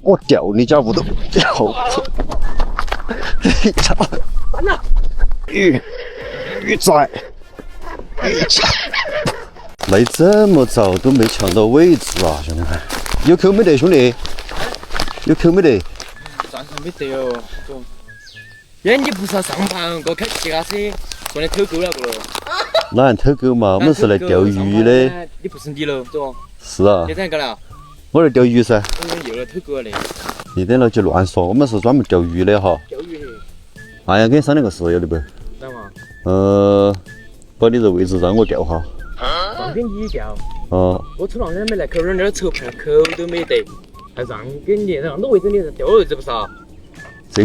我掉你家屋头，掉！你操！完了！鱼仔，鱼仔，来这么早都没抢到位置啊，兄弟们！有口没得，兄弟？有口没得？暂时没得哦。人家不是要上班，给我开其他车，说你偷狗了不？哪人偷狗嘛？我们是来钓鱼的。你不是你了，走。是啊。你在干了？我来钓鱼噻。又来偷狗了嘞！你在那就乱说，我们是专门钓鱼的哈。钓鱼的。哎呀，给你商量个事，有的不？咋嘛？把你这位置让我钓哈。让给你钓。哦。我从那没来口，那儿筹盘口都没得，还让给你，让那位置你是钓位置不是啊？这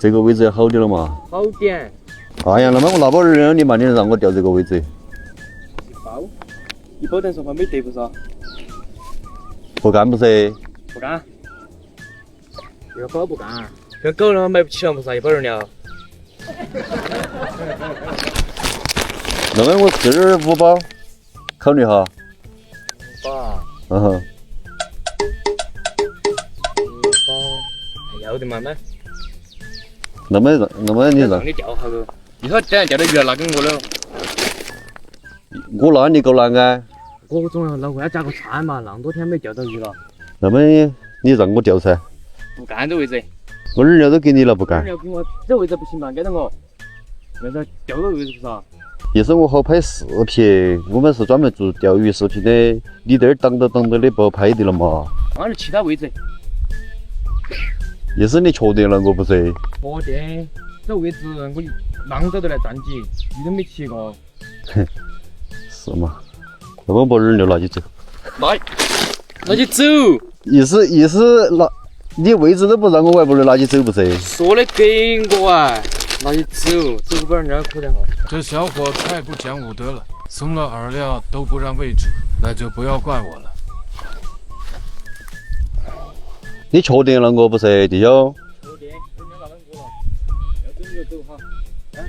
个位置要好点了嘛？好点。哎呀，那么我拿包人你嘛，你让我调这个位置？一包等说话没得不是？不干不是？不干。这包不干，跟狗了买不起了不是？一包人了。那么我这儿5包，考虑哈。5包。嗯哼。5包，要得嘛买。那么你让你钓下个，以后等下钓的鱼拿给我了。我拿你够难啊！我总要为了加个餐嘛，那么多天没钓到鱼了。那么你让我钓噻？不干这位置。我饵料都给你了，不干。饵料给我，这位置不行嘛，给到我。那个钓到位置不是？意思我好拍视频，我们是专门做钓鱼视频的，你这儿挡着的不拍的了嘛？那是其他位置。意思你确定了我不是？确定，这位置我浪早都来占几，鱼都没起过。哼，是嘛？那我把饵料拿起走。拿起走。意思拿你位置都不让我，还不能拿起走不是？说的给我啊，拿起走，走不让人家可怜哈。这小伙太不讲武德了，送了饵料都不让喂煮，那就不要怪我了。你确定了我不是弟兄？确定，人家拿到我了，要走你就走哈，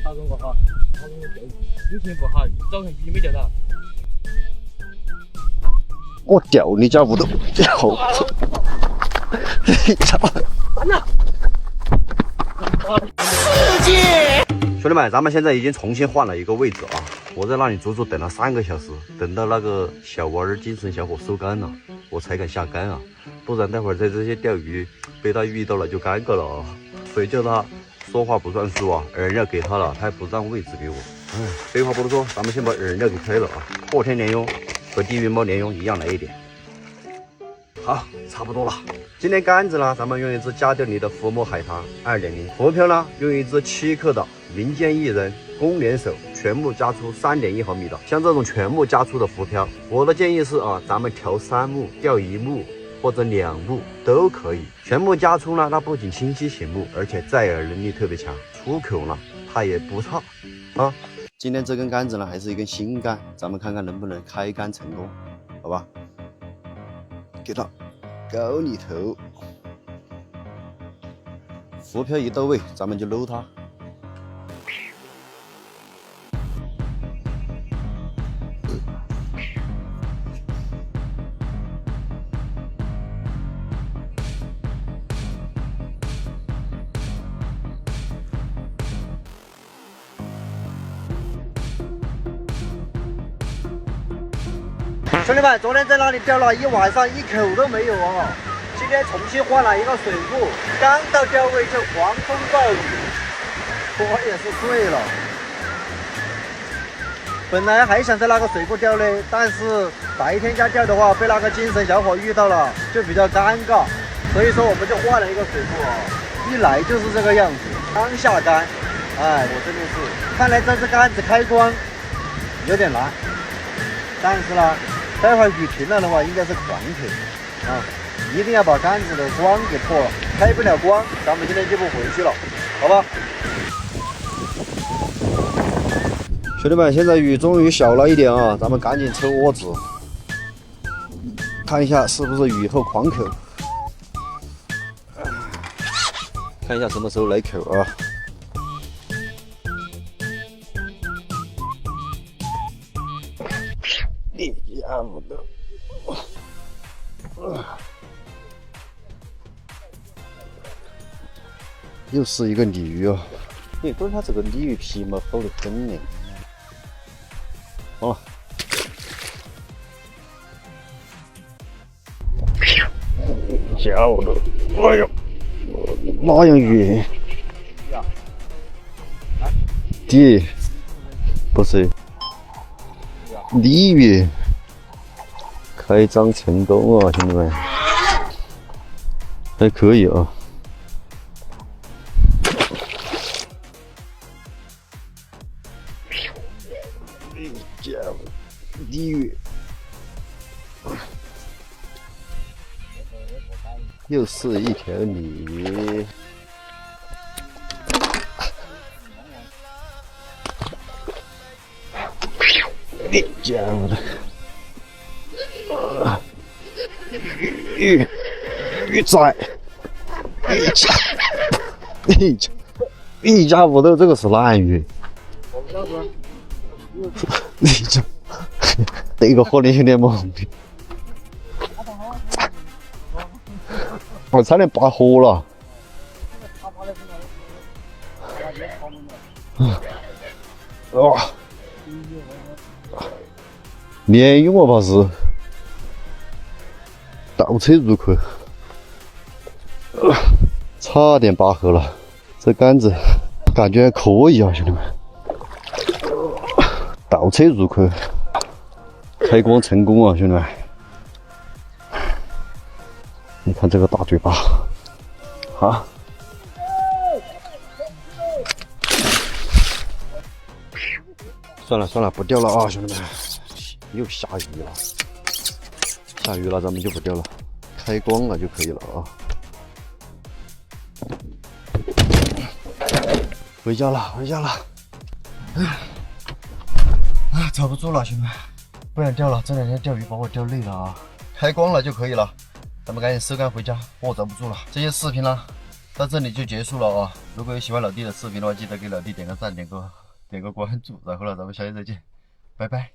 打中我哈，打中我钓鱼，心情不好，早上鱼没钓到。我掉你家屋头，掉！你操！完了！兄弟们，咱们现在已经重新换了一个位置啊！我在那里足足等了3个小时，等到那个小娃儿精神小伙收竿了，我才敢下竿啊！不然待会儿在这些钓鱼被他遇到了就尴尬了啊！所以叫他说话不算数啊，饵料给他了，他还不让位置给我。废话不多说，咱们先把饵料给开了啊！破天连用，和地狱猫连用一样来一点。好，差不多了。今天杆子呢，咱们用一只加钓尼的浮模海棠2.0，浮漂呢用一只7克的民间艺人公联手全木加粗3.1毫米的。像这种全木加粗的浮漂，我的建议是啊，咱们调3目，钓1目或者2目都可以。全木加粗呢，它不仅清晰醒目，而且载饵能力特别强，出口呢它也不差啊。今天这根杆子呢，还是一根新杆，咱们看看能不能开杆成功，好吧？给它高里头，浮漂一到位，咱们就搂它。兄弟们，昨天在那里钓了一晚上，一口都没有哦。今天重新换了一个水库，刚到钓位就狂风暴雨，我也是醉了。本来还想在那个水库钓嘞，但是白天家钓的话，被那个精神小伙遇到了，就比较尴尬。所以说我们就换了一个水库哦，一来就是这个样子。刚下竿，哎，我真的是，看来这只杆子开光有点难，但是呢。待会儿雨停了的话，应该是狂口啊！一定要把杆子的光给破了，开不了光，咱们今天就不回去了，好吧？兄弟们，现在雨终于小了一点啊，咱们赶紧抽窝子，看一下是不是雨后狂口，看一下什么时候来口啊！你家伙的！又是一个鲤鱼啊！你看它这个鲤鱼皮嘛，厚得很呢。好了，小的，哎呦，哪样鱼？底不是鲤鱼，开张成功啊，兄弟们，还可以啊。鲤鱼，又是一条鲤鱼。你家伙的！鱼仔，你家屋头这个是哪鱼？你这这个火力有点猛的，我差点拔火了。哇！鲢鱼我怕是倒车入库，差点拔河了。这杆子感觉还可以啊，兄弟们。倒车入库，开光成功啊，兄弟们！你看这个大嘴巴，啊！算了算了，不钓了啊，兄弟们！又下雨了，下雨了，咱们就不钓了，开光了就可以了啊！回家了，回家了。找不住了，兄弟们，不想钓了。这两天钓鱼把我钓累了啊！开光了就可以了，咱们赶紧收竿回家，我找不住了。这些视频呢，到这里就结束了啊！如果有喜欢老弟的视频的话，记得给老弟点个赞，点个关注，然后呢，咱们下期再见，拜拜。